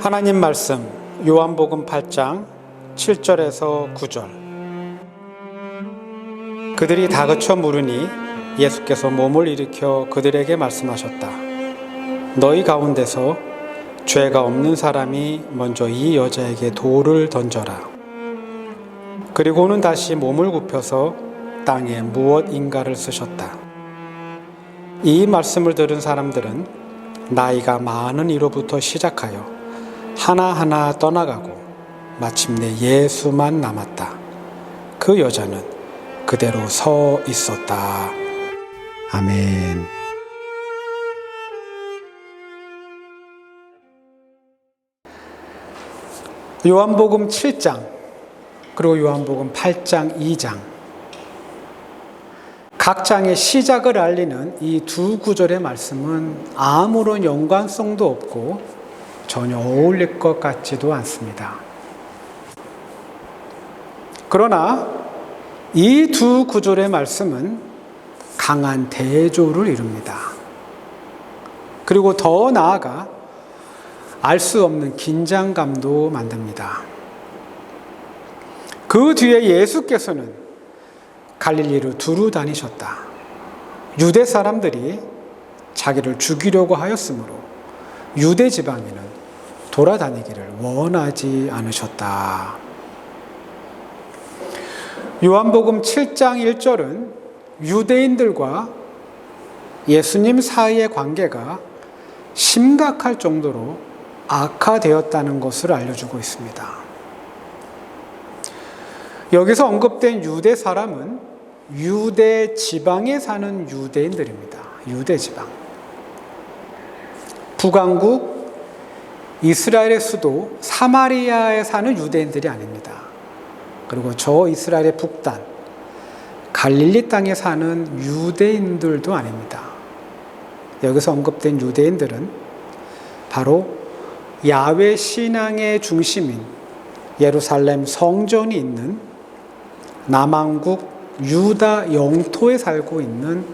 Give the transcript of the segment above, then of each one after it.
하나님 말씀 요한복음 8장 7절에서 9절. 그들이 다그쳐 물으니 예수께서 몸을 일으켜 그들에게 말씀하셨다. 너희 가운데서 죄가 없는 사람이 먼저 이 여자에게 돌을 던져라. 그리고는 다시 몸을 굽혀서 땅에 무엇인가를 쓰셨다. 이 말씀을 들은 사람들은 나이가 많은 이로부터 시작하여 하나하나 떠나가고 마침내 예수만 남았다. 그 여자는 그대로 서 있었다. 아멘. 요한복음 7장 그리고 요한복음 8장 2장 각 장의 시작을 알리는 이 두 구절의 말씀은 아무런 연관성도 없고 전혀 어울릴 것 같지도 않습니다. 그러나 이 두 구절의 말씀은 강한 대조를 이룹니다. 그리고 더 나아가 알 수 없는 긴장감도 만듭니다. 그 뒤에 예수께서는 갈릴리로 두루 다니셨다. 유대 사람들이 자기를 죽이려고 하였으므로 유대 지방에는 돌아다니기를 원하지 않으셨다. 요한복음 7장 1절은 유대인들과 예수님 사이의 관계가 심각할 정도로 악화되었다는 것을 알려주고 있습니다. 여기서 언급된 유대 사람은 유대 지방에 사는 유대인들입니다. 유대 지방. 북왕국 이스라엘의 수도 사마리아에 사는 유대인들이 아닙니다. 그리고 저 이스라엘의 북단 갈릴리 땅에 사는 유대인들도 아닙니다. 여기서 언급된 유대인들은 바로 야훼 신앙의 중심인 예루살렘 성전이 있는 남왕국 유다 영토에 살고 있는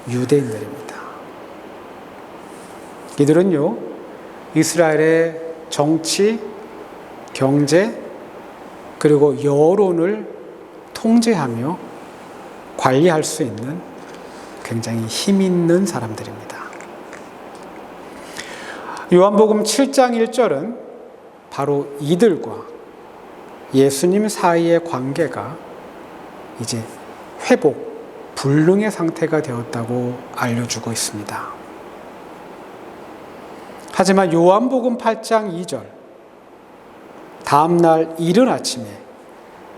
유대인들입니다. 이들은요, 이스라엘의 정치, 경제, 그리고 여론을 통제하며 관리할 수 있는 굉장히 힘 있는 사람들입니다. 요한복음 7장 1절은 바로 이들과 예수님 사이의 관계가 이제 회복, 불능의 상태가 되었다고 알려주고 있습니다. 하지만 요한복음 8장 2절, 다음날 이른 아침에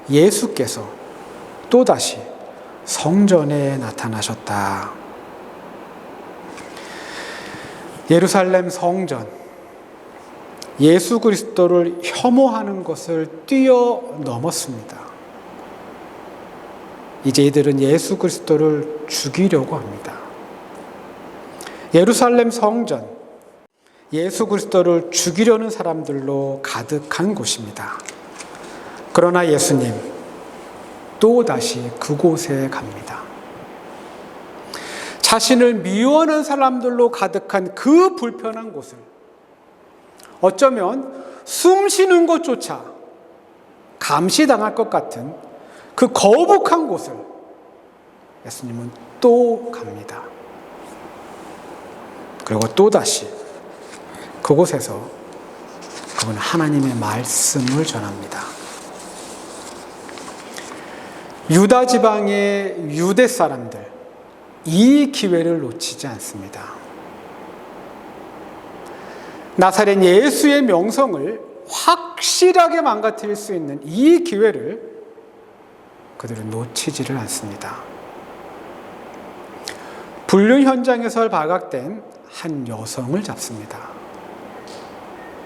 예수께서 또다시 성전에 나타나셨다. 예루살렘 성전, 예수 그리스도를 혐오하는 것을 뛰어넘었습니다. 이제 이들은 예수 그리스도를 죽이려고 합니다. 예루살렘 성전, 예수 그리스도를 죽이려는 사람들로 가득한 곳입니다. 그러나 예수님 또다시 그곳에 갑니다. 자신을 미워하는 사람들로 가득한 그 불편한 곳을, 어쩌면 숨 쉬는 것조차 감시당할 것 같은 그 거북한 곳을 예수님은 또 갑니다. 그리고 또다시 그곳에서 그분은 하나님의 말씀을 전합니다. 유다 지방의 유대 사람들, 이 기회를 놓치지 않습니다. 나사렛 예수의 명성을 확실하게 망가뜨릴 수 있는 이 기회를 그들은 놓치지를 않습니다. 불륜 현장에서 발각된 한 여성을 잡습니다.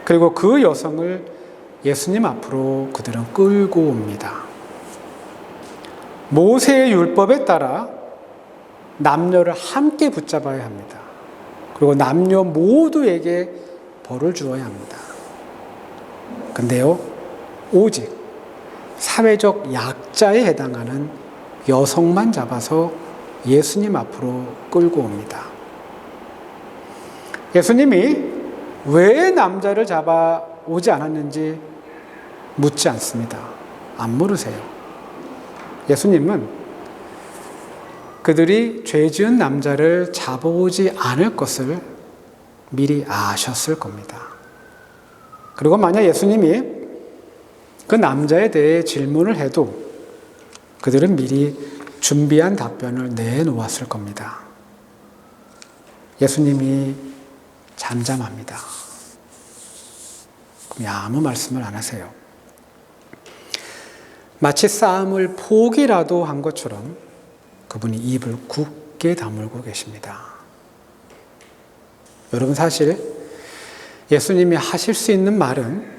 그리고 그 여성을 예수님 앞으로 그들은 끌고 옵니다. 모세의 율법에 따라 남녀를 함께 붙잡아야 합니다. 그리고 남녀 모두에게 벌을 주어야 합니다. 근데요, 오직 사회적 약자에 해당하는 여성만 잡아서 예수님 앞으로 끌고 옵니다. 예수님이 왜 남자를 잡아 오지 않았는지 묻지 않습니다. 안 물으세요. 예수님은 그들이 죄 지은 남자를 잡아오지 않을 것을 미리 아셨을 겁니다. 그리고 만약 예수님이 그 남자에 대해 질문을 해도 그들은 미리 준비한 답변을 내놓았을 겁니다. 예수님이 잠잠합니다. 그럼 아무 말씀을 안 하세요. 마치 싸움을 포기라도 한 것처럼 그분이 입을 굳게 다물고 계십니다. 여러분, 사실 예수님이 하실 수 있는 말은,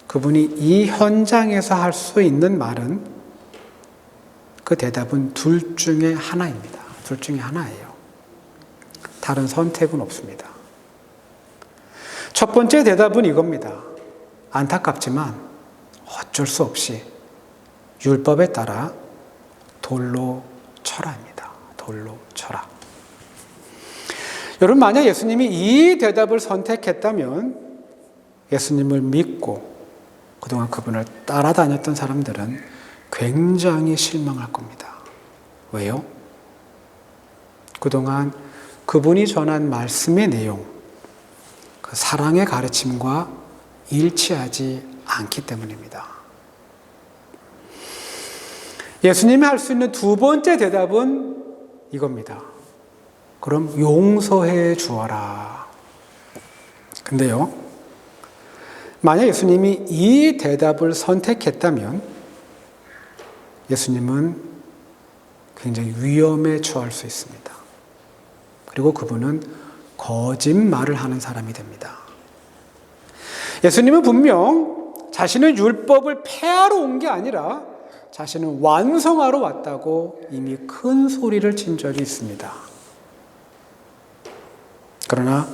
그분이 이 현장에서 할 수 있는 말은, 그 대답은 둘 중에 하나입니다. 둘 중에 하나예요. 다른 선택은 없습니다. 첫 번째 대답은 이겁니다. 안타깝지만 어쩔 수 없이 율법에 따라 돌로 쳐라입니다. 돌로 쳐라. 여러분, 만약 예수님이 이 대답을 선택했다면 예수님을 믿고 그동안 그분을 따라다녔던 사람들은 굉장히 실망할 겁니다. 왜요? 그동안 그분이 전한 말씀의 내용, 그 사랑의 가르침과 일치하지 않기 때문입니다. 예수님이 할 수 있는 두 번째 대답은 이겁니다. 그럼 용서해 주어라. 근데요, 만약 예수님이 이 대답을 선택했다면 예수님은 굉장히 위험에 처할 수 있습니다. 그리고 그분은 거짓말을 하는 사람이 됩니다. 예수님은 분명 자신은 율법을 폐하러 온 게 아니라 자신은 완성하러 왔다고 이미 큰 소리를 친 적이 있습니다. 그러나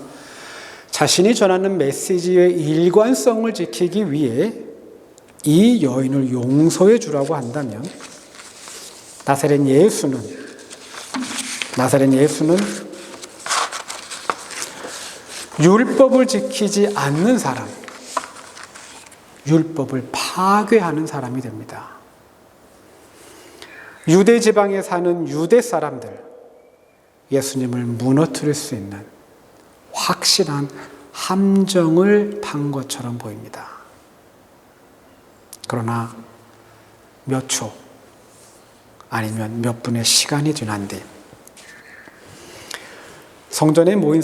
자신이 전하는 메시지의 일관성을 지키기 위해 이 여인을 용서해 주라고 한다면 나사렛 예수는 율법을 지키지 않는 사람, 율법을 파괴하는 사람이 됩니다. 유대 지방에 사는 유대 사람들, 예수님을 무너뜨릴 수 있는 확실한 함정을 판 것처럼 보입니다. 그러나 몇 초 아니면 몇 분의 시간이 지난 뒤 성전에 모인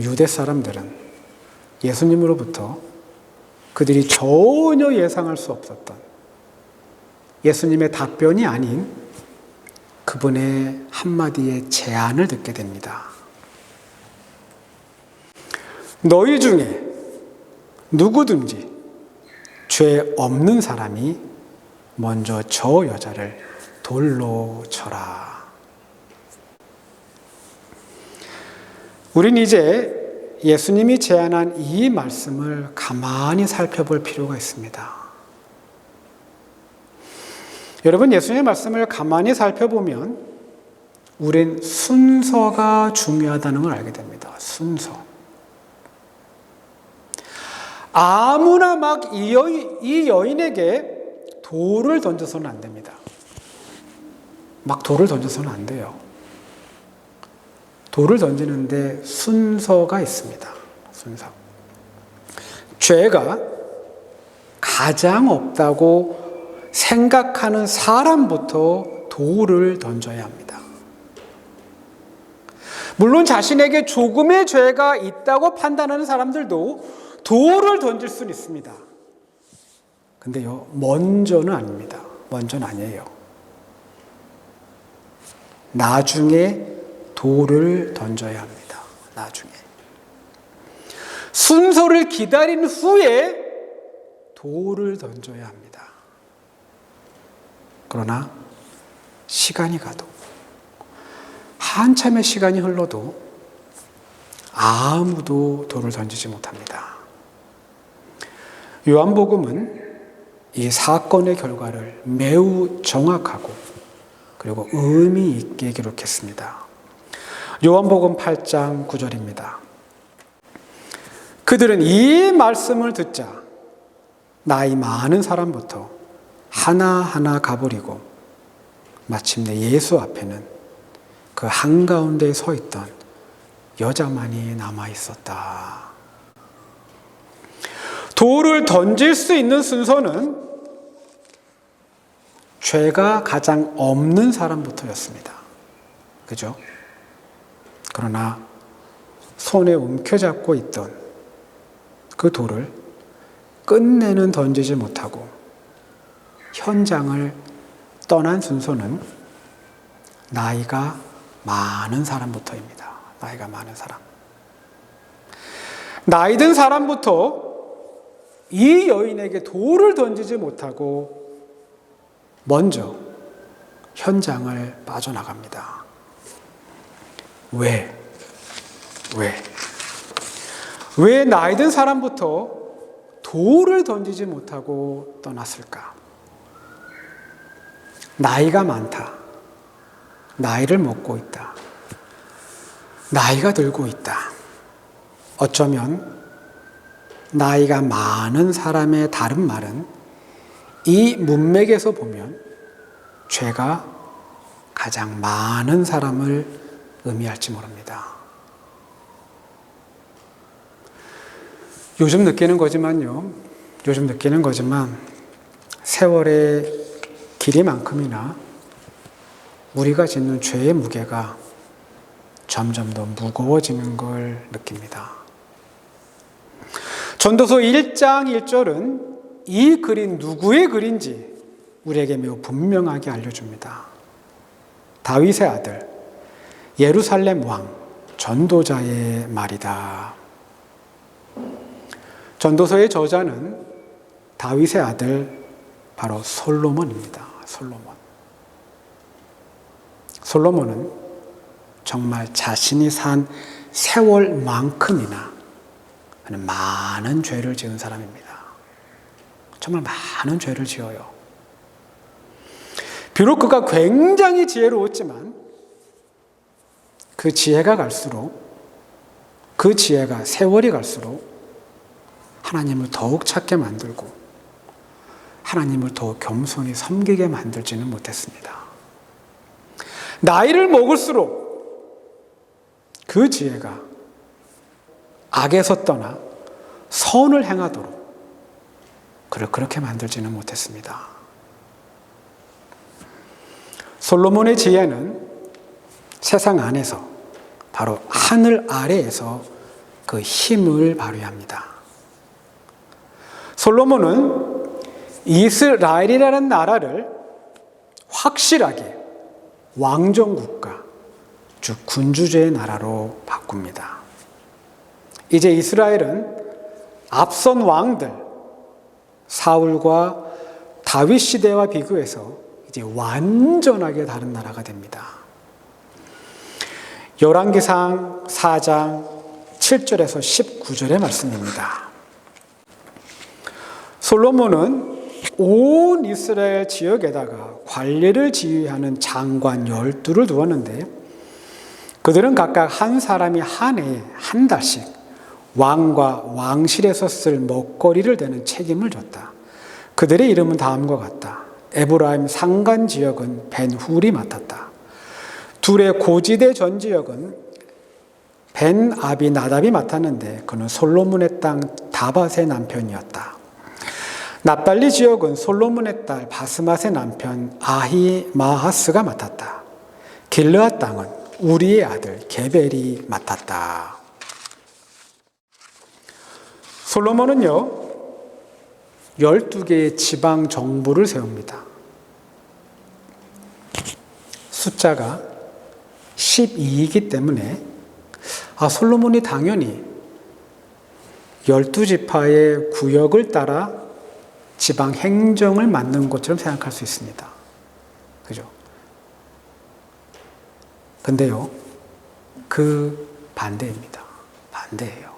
유대 사람들은 예수님으로부터 그들이 전혀 예상할 수 없었던 예수님의 답변이 아닌 그분의 한마디의 제안을 듣게 됩니다. 너희 중에 누구든지 죄 없는 사람이 먼저 저 여자를 돌로 쳐라. 우린 이제 예수님이 제안한 이 말씀을 가만히 살펴볼 필요가 있습니다. 여러분, 예수님의 말씀을 가만히 살펴보면 우린 순서가 중요하다는 걸 알게 됩니다. 순서. 아무나 막 이 여인에게 돌을 던져서는 안 됩니다. 막 돌을 던져서는 안 돼요. 돌을 던지는데 순서가 있습니다. 순서. 죄가 가장 없다고 생각하는 사람부터 돌을 던져야 합니다. 물론 자신에게 조금의 죄가 있다고 판단하는 사람들도 돌을 던질 수는 있습니다. 근데요, 먼저는 아닙니다. 먼저는 아니에요. 나중에 돌을 던져야 합니다. 나중에. 순서를 기다린 후에 돌을 던져야 합니다. 그러나 시간이 가도, 한참의 시간이 흘러도 아무도 돌을 던지지 못합니다. 요한복음은 이 사건의 결과를 매우 정확하고 그리고 의미 있게 기록했습니다. 요한복음 8장 9절입니다. 그들은 이 말씀을 듣자 나이 많은 사람부터 하나하나 가버리고 마침내 예수 앞에는 그 한가운데에 서 있던 여자만이 남아 있었다. 돌을 던질 수 있는 순서는 죄가 가장 없는 사람부터였습니다. 그죠? 그러나 손에 움켜잡고 있던 그 돌을 끝내는 던지지 못하고 현장을 떠난 순서는 나이가 많은 사람부터입니다. 나이가 많은 사람. 나이 든 사람부터 이 여인에게 돌을 던지지 못하고 먼저 현장을 빠져나갑니다. 왜 나이 든 사람부터 돌을 던지지 못하고 떠났을까? 나이가 많다. 나이를 먹고 있다. 나이가 들고 있다. 어쩌면 나이가 많은 사람의 다른 말은 이 문맥에서 보면 죄가 가장 많은 사람을 의미할지 모릅니다. 요즘 느끼는 거지만 세월의 길이만큼이나 우리가 짓는 죄의 무게가 점점 더 무거워지는 걸 느낍니다. 전도서 1장 1절은 이 글이 누구의 글인지 우리에게 매우 분명하게 알려줍니다. 다윗의 아들, 예루살렘 왕, 전도자의 말이다. 전도서의 저자는 다윗의 아들 바로 솔로몬입니다. 솔로몬은 정말 자신이 산 세월만큼이나 많은 죄를 지은 사람입니다. 정말 많은 죄를 지어요. 비록 그가 굉장히 지혜로웠지만 그 지혜가 세월이 갈수록 하나님을 더욱 찾게 만들고 하나님을 더욱 겸손히 섬기게 만들지는 못했습니다. 나이를 먹을수록 그 지혜가 악에서 떠나 선을 행하도록 그를 그렇게 만들지는 못했습니다. 솔로몬의 지혜는 세상 안에서 바로 하늘 아래에서 그 힘을 발휘합니다. 솔로몬은 이스라엘이라는 나라를 확실하게 왕정국가, 즉 군주제의 나라로 바꿉니다. 이제 이스라엘은 앞선 왕들 사울과 다윗 시대와 비교해서 이제 완전하게 다른 나라가 됩니다. 열왕기상 4장 7절에서 19절의 말씀입니다. 솔로몬은 온 이스라엘 지역에다가 관리를 지휘하는 장관 12를 두었는데 그들은 각각 한 사람이 한 해에 한 달씩 왕과 왕실에서 쓸 먹거리를 대는 책임을 줬다. 그들의 이름은 다음과 같다. 에브라임 산간 지역은 벤훌이 맡았다. 둘의 고지대 전 지역은 벤 아비나답이 맡았는데 그는 솔로몬의 땅 다밧의 남편이었다. 납달리 지역은 솔로몬의 딸 바스맛의 남편 아히마하스가 맡았다. 길르앗 땅은 우리의 아들 게벨이 맡았다. 솔로몬은요 12개의 지방 정부를 세웁니다. 숫자가 12이기 때문에 솔로몬이 당연히 12지파의 구역을 따라 지방 행정을 맡는 것처럼 생각할 수 있습니다. 그죠? 근데요, 그 반대입니다. 반대예요.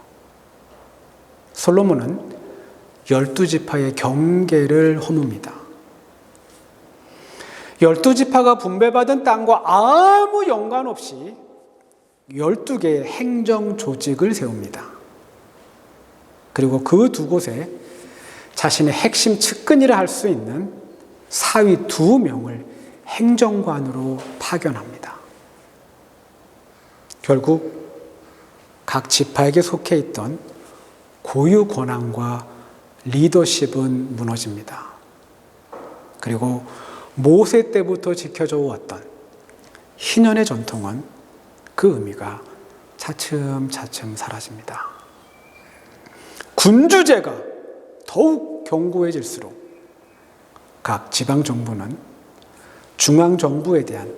솔로몬은 12지파의 경계를 허뭅니다. 12지파가 분배받은 땅과 아무 연관 없이 12개의 행정 조직을 세웁니다. 그리고 그 두 곳에 자신의 핵심 측근이라 할 수 있는 사위 2명을 행정관으로 파견합니다. 결국 각 지파에게 속해 있던 고유 권한과 리더십은 무너집니다. 그리고 모세 때부터 지켜져 왔던 희년의 전통은 그 의미가 차츰차츰 사라집니다. 군주제가 더욱 견고해질수록 각 지방정부는 중앙정부에 대한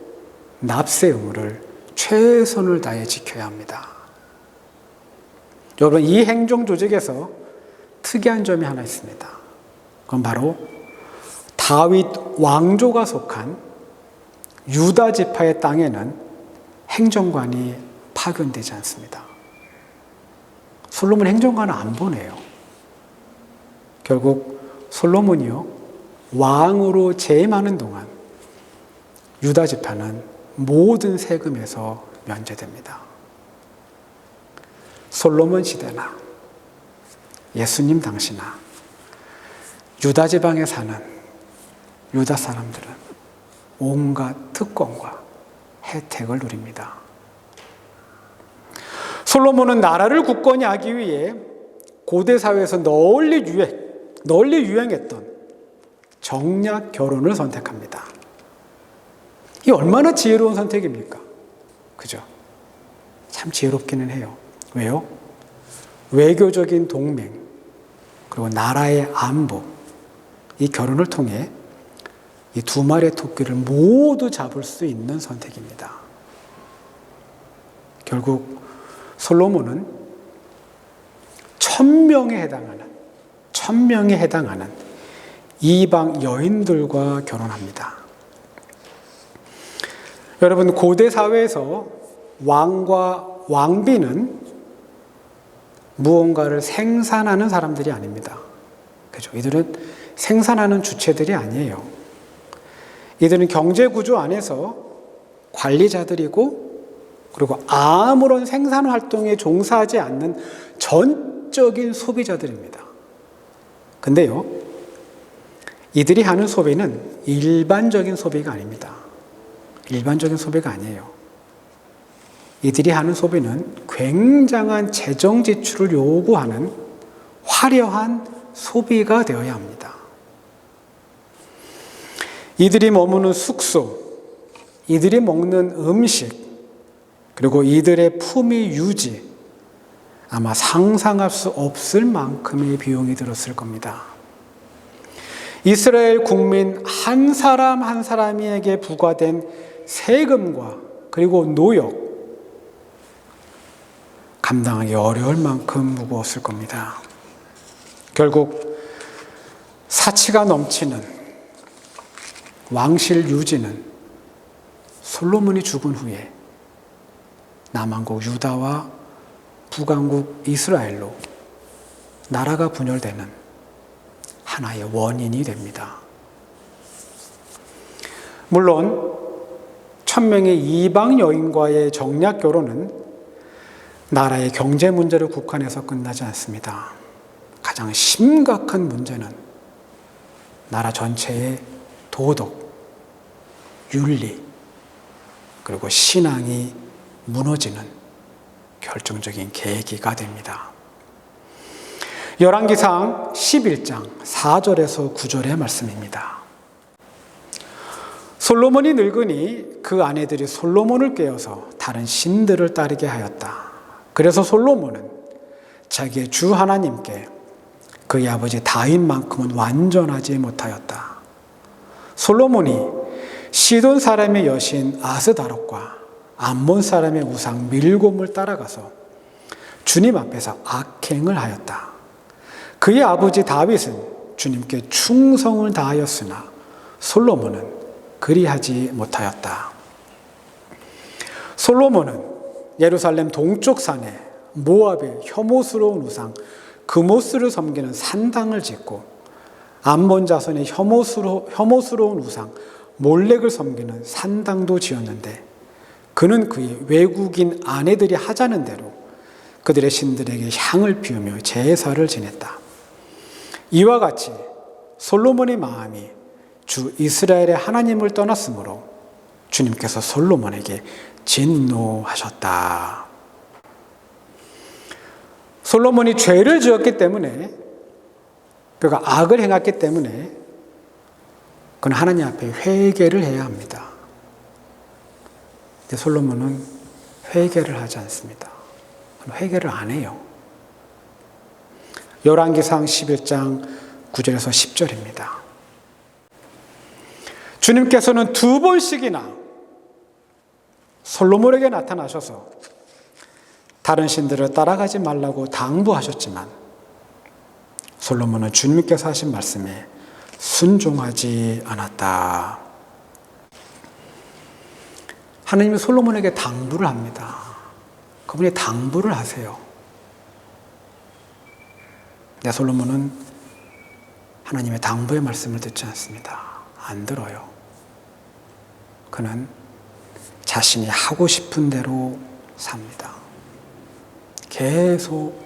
납세 의무를 최선을 다해 지켜야 합니다. 여러분, 이 행정조직에서 특이한 점이 하나 있습니다. 그건 바로 다윗 왕조가 속한 유다 지파의 땅에는 행정관이 파견되지 않습니다. 솔로몬 행정관을 안 보내요. 결국 솔로몬이요, 왕으로 재임하는 동안 유다 지파는 모든 세금에서 면제됩니다. 솔로몬 시대나 예수님 당시나 유다 지방에 사는 유다 사람들은 온갖 특권과 혜택을 누립니다. 솔로몬은 나라를 굳건히 하기 위해 고대 사회에서 널리 유행했던 정략 결혼을 선택합니다. 이 얼마나 지혜로운 선택입니까? 그죠? 참 지혜롭기는 해요. 왜요? 외교적인 동맹, 그리고 나라의 안보, 이 결혼을 통해 이 2마리의 토끼를 모두 잡을 수 있는 선택입니다. 결국 솔로몬은 1000명에 해당하는 이방 여인들과 결혼합니다. 여러분, 고대 사회에서 왕과 왕비는 무언가를 생산하는 사람들이 아닙니다. 그죠? 이들은 생산하는 주체들이 아니에요. 이들은 경제 구조 안에서 관리자들이고, 그리고 아무런 생산 활동에 종사하지 않는 전적인 소비자들입니다. 근데요, 이들이 하는 소비는 일반적인 소비가 아닙니다. 일반적인 소비가 아니에요. 이들이 하는 소비는 굉장한 재정 지출을 요구하는 화려한 소비가 되어야 합니다. 이들이 머무는 숙소, 이들이 먹는 음식, 그리고 이들의 품위 유지, 아마 상상할 수 없을 만큼의 비용이 들었을 겁니다. 이스라엘 국민 한 사람 한 사람에게 부과된 세금과 그리고 노역, 감당하기 어려울 만큼 무거웠을 겁니다. 결국 사치가 넘치는 왕실 유지는 솔로몬이 죽은 후에 남왕국 유다와 북왕국 이스라엘로 나라가 분열되는 하나의 원인이 됩니다. 물론 1000명의 이방 여인과의 정략 결혼은 나라의 경제 문제를 국한해서 끝나지 않습니다. 가장 심각한 문제는 나라 전체의 도덕, 윤리, 그리고 신앙이 무너지는 결정적인 계기가 됩니다. 열왕기상 11장 4절에서 9절의 말씀입니다. 솔로몬이 늙으니 그 아내들이 솔로몬을 꾀어서 다른 신들을 따르게 하였다. 그래서 솔로몬은 자기의 주 하나님께 그의 아버지 다윗만큼은 완전하지 못하였다. 솔로몬이 시돈 사람의 여신 아스다롯과 암몬 사람의 우상 밀곰을 따라가서 주님 앞에서 악행을 하였다. 그의 아버지 다윗은 주님께 충성을 다하였으나 솔로몬은 그리하지 못하였다. 솔로몬은 예루살렘 동쪽 산에 모압의 혐오스러운 우상 그모스를 섬기는 산당을 짓고 암몬 자손의 혐오스러운 우상 몰렉을 섬기는 산당도 지었는데 그는 그의 외국인 아내들이 하자는 대로 그들의 신들에게 향을 피우며 제사를 지냈다. 이와 같이 솔로몬의 마음이 주 이스라엘의 하나님을 떠났으므로 주님께서 솔로몬에게 진노하셨다. 솔로몬이 죄를 지었기 때문에, 그가 악을 행했기 때문에 그는 하나님 앞에 회개를 해야 합니다. 근데 솔로몬은 회개를 하지 않습니다. 회개를 안 해요. 열왕기상 11장 9절에서 10절입니다. 주님께서는 2번씩이나 솔로몬에게 나타나셔서 다른 신들을 따라가지 말라고 당부하셨지만 솔로몬은 주님께서 하신 말씀에 순종하지 않았다. 하나님이 솔로몬에게 당부를 합니다. 그분이 당부를 하세요. 근데 솔로몬은 하나님의 당부의 말씀을 듣지 않습니다. 안 들어요. 그는 자신이 하고 싶은 대로 삽니다. 계속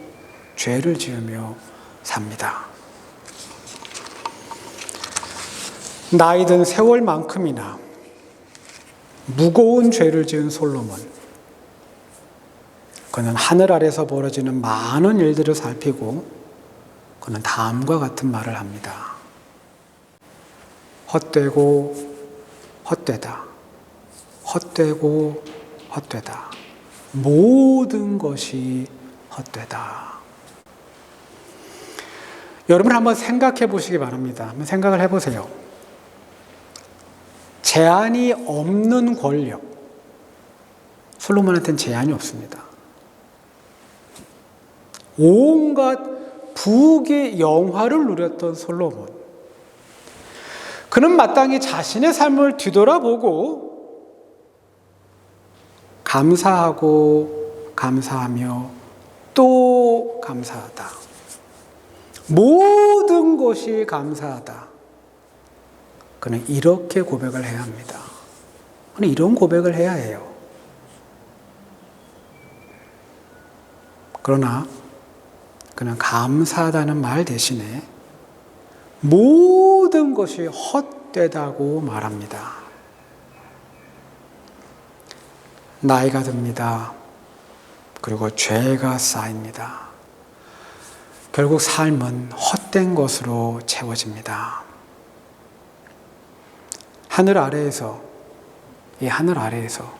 죄를 지으며 삽니다. 나이 든 세월만큼이나 무거운 죄를 지은 솔로몬. 그는 하늘 아래서 벌어지는 많은 일들을 살피고 그는 다음과 같은 말을 합니다. 헛되고 헛되다. 헛되고 헛되다. 모든 것이 헛되다. 여러분 한번 생각해 보시기 바랍니다. 한번 생각을 해보세요. 제한이 없는 권력. 솔로몬한테는 제한이 없습니다. 온갖 부귀 영화를 누렸던 솔로몬. 그는 마땅히 자신의 삶을 뒤돌아보고 감사하고 감사하며 또 감사하다. 모든 것이 감사하다. 그는 이렇게 고백을 해야 합니다. 그는 이런 고백을 해야 해요. 그러나 그는 감사하다는 말 대신에 모든 것이 헛되다고 말합니다. 나이가 듭니다. 그리고 죄가 쌓입니다. 결국 삶은 헛된 것으로 채워집니다. 하늘 아래에서, 이 하늘 아래에서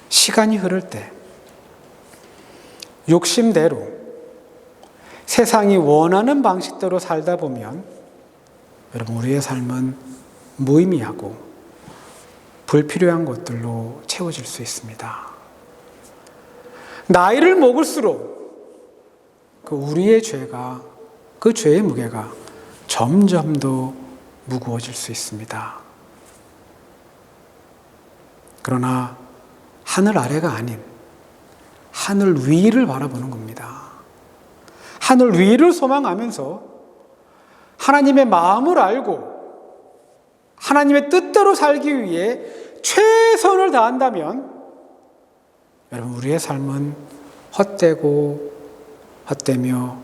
시간이 흐를 때 욕심대로 세상이 원하는 방식대로 살다 보면 여러분 우리의 삶은 무의미하고 불필요한 것들로 채워질 수 있습니다. 나이를 먹을수록 그 우리의 죄가, 그 죄의 무게가 점점 더 무거워질 수 있습니다. 그러나 하늘 아래가 아닌 하늘 위를 바라보는 겁니다. 하늘 위를 소망하면서 하나님의 마음을 알고 하나님의 뜻대로 살기 위해 최선을 다한다면 여러분 우리의 삶은 헛되고 헛되며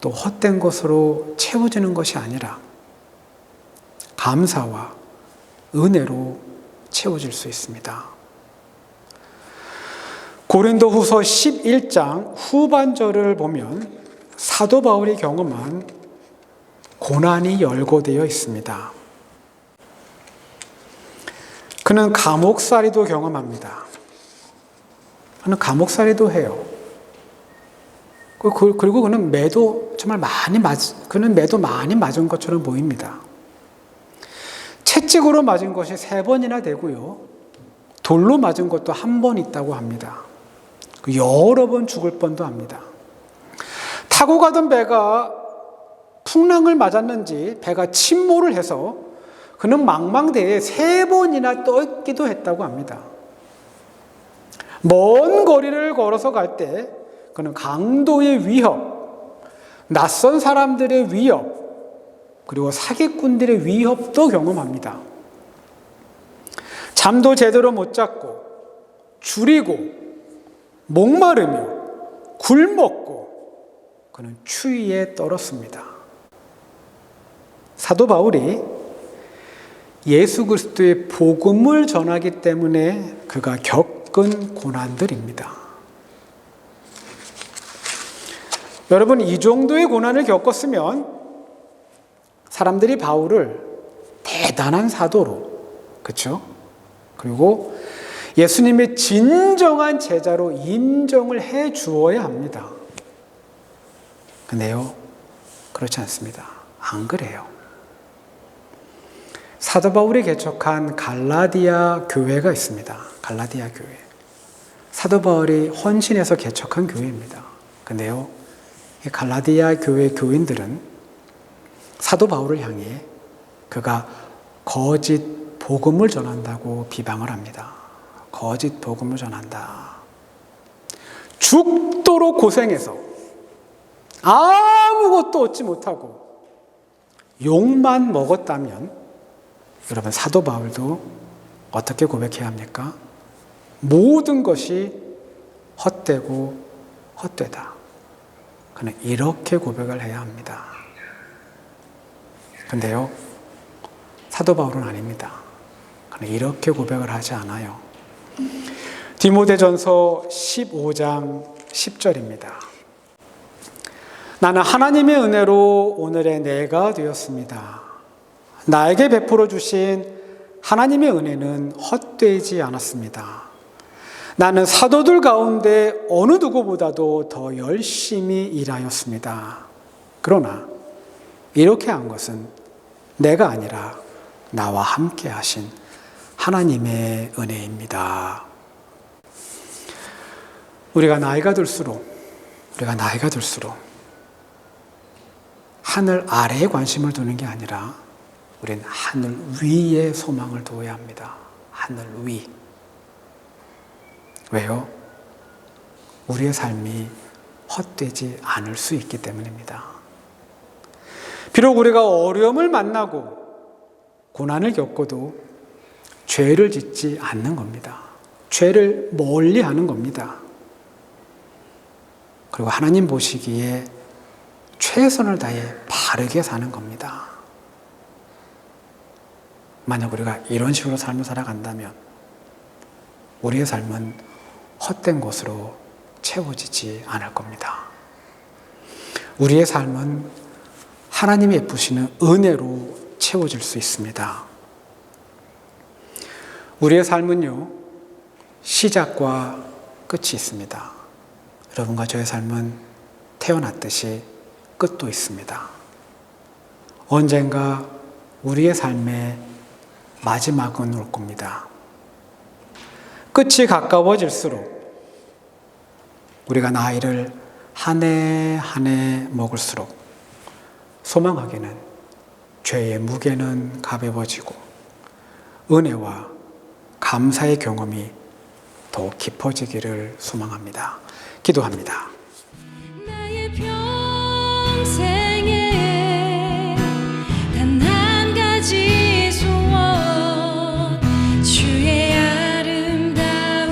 또 헛된 것으로 채워지는 것이 아니라 감사와 은혜로 채워질 수 있습니다. 고린도후서 11장 후반절을 보면 사도 바울이 경험한 고난이 열거되어 있습니다. 그는 감옥살이도 경험합니다. 그는 감옥살이도 해요. 그리고 그는 매도 많이 맞은 것처럼 보입니다. 채찍으로 맞은 것이 3번이나 되고요. 돌로 맞은 것도 1번 있다고 합니다. 여러 번 죽을 뻔도 합니다. 타고 가던 배가 풍랑을 맞았는지 배가 침몰을 해서 그는 망망대해에 3번이나 떠있기도 했다고 합니다. 먼 거리를 걸어서 갈 때 그는 강도의 위협, 낯선 사람들의 위협, 그리고 사기꾼들의 위협도 경험합니다. 잠도 제대로 못 잤고 줄이고 목마르며 굶었고 그는 추위에 떨었습니다. 사도 바울이 예수 그리스도의 복음을 전하기 때문에 그가 겪은 고난들입니다. 여러분, 이 정도의 고난을 겪었으면 사람들이 바울을 대단한 사도로, 그렇죠? 그리고 예수님의 진정한 제자로 인정을 해 주어야 합니다. 근데요, 그렇지 않습니다. 안 그래요. 사도 바울이 개척한 갈라디아 교회가 있습니다. 갈라디아 교회. 사도 바울이 헌신해서 개척한 교회입니다. 근데요, 이 갈라디아 교회 교인들은 사도 바울을 향해 그가 거짓 복음을 전한다고 비방을 합니다. 거짓 복음을 전한다. 죽도록 고생해서 아무것도 얻지 못하고 욕만 먹었다면 여러분, 사도 바울도 어떻게 고백해야 합니까? 모든 것이 헛되고 헛되다. 그는 이렇게 고백을 해야 합니다. 근데요, 사도 바울은 아닙니다. 그는 이렇게 고백을 하지 않아요. 디모데전서 15장 10절입니다. 나는 하나님의 은혜로 오늘의 내가 되었습니다. 나에게 베풀어 주신 하나님의 은혜는 헛되지 않았습니다. 나는 사도들 가운데 어느 누구보다도 더 열심히 일하였습니다. 그러나 이렇게 한 것은 내가 아니라 나와 함께 하신 하나님의 은혜입니다. 우리가 나이가 들수록 하늘 아래에 관심을 두는 게 아니라 우리는 하늘 위에 소망을 두어야 합니다. 하늘 위. 왜요? 우리의 삶이 헛되지 않을 수 있기 때문입니다. 비록 우리가 어려움을 만나고 고난을 겪어도 죄를 짓지 않는 겁니다. 죄를 멀리 하는 겁니다. 그리고 하나님 보시기에 최선을 다해 바르게 사는 겁니다. 만약 우리가 이런 식으로 삶을 살아간다면 우리의 삶은 헛된 것으로 채워지지 않을 겁니다. 우리의 삶은 하나님이 베푸시는 은혜로 채워질 수 있습니다. 우리의 삶은요, 시작과 끝이 있습니다. 여러분과 저의 삶은 태어났듯이 끝도 있습니다. 언젠가 우리의 삶의 마지막은 올 겁니다. 끝이 가까워질수록 우리가 나이를 한 해 한 해 먹을수록 소망하기는 죄의 무게는 가벼워지고 은혜와 감사의 경험이 더 깊어지기를 소망합니다. 기도합니다. 나의 평생에 단 한 가지 소원 주의 아름다우신